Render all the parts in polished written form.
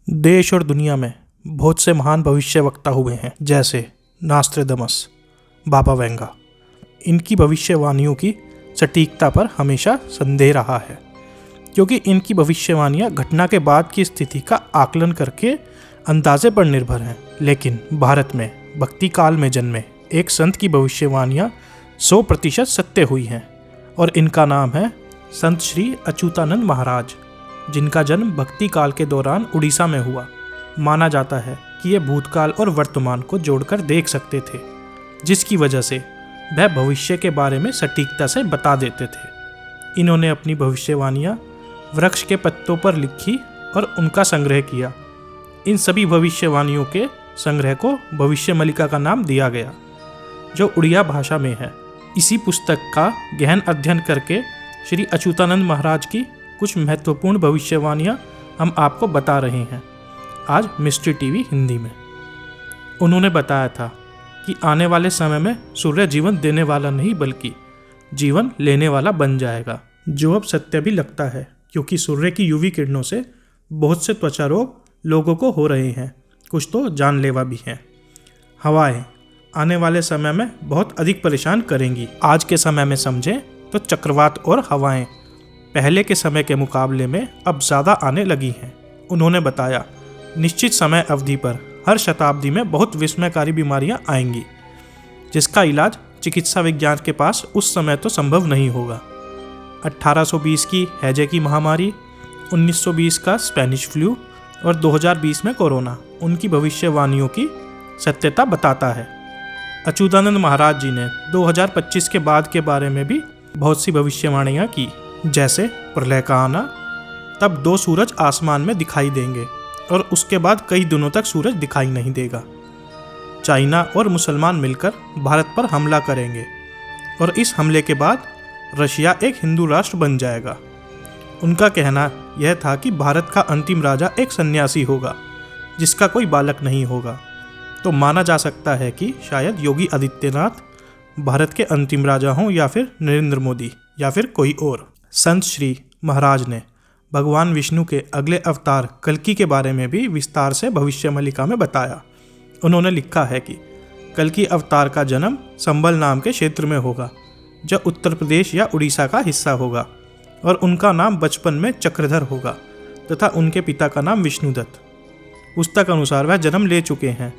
देश और दुनिया में बहुत से महान भविष्यवक्ता हुए हैं, जैसे नास्ट्रेदमस, बाबा वेंगा। इनकी भविष्यवाणियों की सटीकता पर हमेशा संदेह रहा है, क्योंकि इनकी भविष्यवाणियां घटना के बाद की स्थिति का आकलन करके अंदाजे पर निर्भर हैं। लेकिन भारत में भक्ति काल में जन्मे एक संत की भविष्यवाणियां 100% सत्य हुई हैं, और इनका नाम है संत श्री अच्युतानंद महाराज, जिनका जन्म भक्ति काल के दौरान उड़ीसा में हुआ। माना जाता है कि ये भूतकाल और वर्तमान को जोड़कर देख सकते थे, जिसकी वजह से वह भविष्य के बारे में सटीकता से बता देते थे। इन्होंने अपनी भविष्यवाणियाँ वृक्ष के पत्तों पर लिखी और उनका संग्रह किया। इन सभी भविष्यवाणियों के संग्रह को भविष्यमलिका का नाम दिया गया, जो उड़िया भाषा में है। इसी पुस्तक का गहन अध्ययन करके श्री अच्युतानंद महाराज की कुछ महत्वपूर्ण भविष्यवाणियाँ हम आपको बता रहे हैं आज मिस्ट्री टीवी हिंदी में। उन्होंने बताया था कि आने वाले समय में सूर्य जीवन देने वाला नहीं बल्कि जीवन लेने वाला बन जाएगा, जो अब सत्य भी लगता है, क्योंकि सूर्य की यूवी किरणों से बहुत से त्वचा रोग लोगों को हो रहे हैं, कुछ तो जानलेवा भी हैं। हवाएं आने वाले समय में बहुत अधिक परेशान करेंगी। आज के समय में समझें तो चक्रवात और हवाएं पहले के समय के मुकाबले में अब ज़्यादा आने लगी हैं। उन्होंने बताया, निश्चित समय अवधि पर हर शताब्दी में बहुत विस्मयकारी बीमारियां आएंगी, जिसका इलाज चिकित्सा विज्ञान के पास उस समय तो संभव नहीं होगा। 1820 की हैजे की महामारी, 1920 का स्पेनिश फ्लू और 2020 में कोरोना उनकी भविष्यवाणियों की सत्यता बताता है। अच्युतानंद महाराज जी ने 2025 के बाद के बारे में भी बहुत सी भविष्यवाणियाँ की, जैसे प्रलय का आना, तब 2 सूरज आसमान में दिखाई देंगे और उसके बाद कई दिनों तक सूरज दिखाई नहीं देगा। चाइना और मुसलमान मिलकर भारत पर हमला करेंगे और इस हमले के बाद रशिया एक हिंदू राष्ट्र बन जाएगा। उनका कहना यह था कि भारत का अंतिम राजा एक सन्यासी होगा, जिसका कोई बालक नहीं होगा। तो माना जा सकता है कि शायद योगी आदित्यनाथ भारत के अंतिम राजा हों, या फिर नरेंद्र मोदी, या फिर कोई और। संत श्री महाराज ने भगवान विष्णु के अगले अवतार कल्कि के बारे में भी विस्तार से भविष्यमलिका में बताया। उन्होंने लिखा है कि कल्कि अवतार का जन्म संबल नाम के क्षेत्र में होगा, जो उत्तर प्रदेश या उड़ीसा का हिस्सा होगा, और उनका नाम बचपन में चक्रधर होगा तथा उनके पिता का नाम विष्णुदत्त। पुस्तक अनुसार वह जन्म ले चुके हैं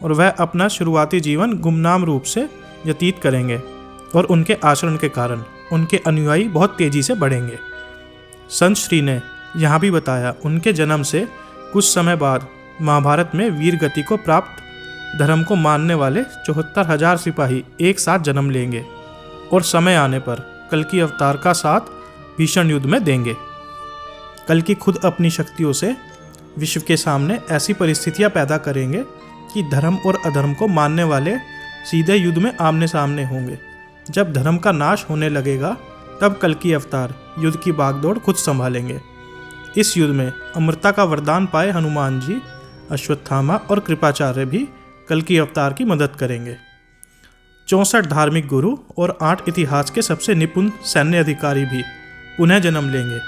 और वह अपना शुरुआती जीवन गुमनाम रूप से व्यतीत करेंगे, और उनके आचरण के कारण उनके अनुयायी बहुत तेजी से बढ़ेंगे। संत श्री ने यहाँ भी बताया, उनके जन्म से कुछ समय बाद महाभारत में वीर गति को प्राप्त धर्म को मानने वाले 74,000 सिपाही एक साथ जन्म लेंगे और समय आने पर कल्कि अवतार का साथ भीषण युद्ध में देंगे। कल्कि खुद अपनी शक्तियों से विश्व के सामने ऐसी परिस्थितियाँ पैदा करेंगे कि धर्म और अधर्म को मानने वाले सीधे युद्ध में आमने सामने होंगे। जब धर्म का नाश होने लगेगा, तब कल्कि अवतार युद्ध की बागडोर खुद संभालेंगे। इस युद्ध में अमरता का वरदान पाए हनुमान जी, अश्वत्थामा और कृपाचार्य भी कल्कि अवतार की मदद करेंगे। 64 धार्मिक गुरु और 8 इतिहास के सबसे निपुण सैन्य अधिकारी भी पुनः जन्म लेंगे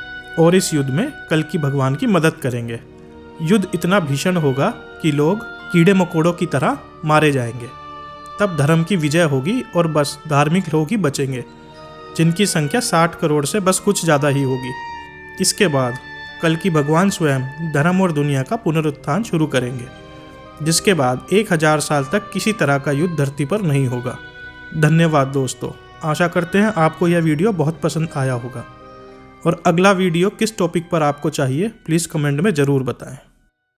और इस युद्ध में कल्कि भगवान की मदद करेंगे। युद्ध इतना भीषण होगा कि लोग कीड़े मकोड़ों की तरह मारे जाएंगे। तब धर्म की विजय होगी और बस धार्मिक लोग ही बचेंगे, जिनकी संख्या 60 करोड़ से बस कुछ ज़्यादा ही होगी। इसके बाद कल्कि भगवान स्वयं धर्म और दुनिया का पुनरुत्थान शुरू करेंगे, जिसके बाद 1000 साल तक किसी तरह का युद्ध धरती पर नहीं होगा। धन्यवाद दोस्तों, आशा करते हैं आपको यह वीडियो बहुत पसंद आया होगा, और अगला वीडियो किस टॉपिक पर आपको चाहिए प्लीज़ कमेंट में ज़रूर बताएं।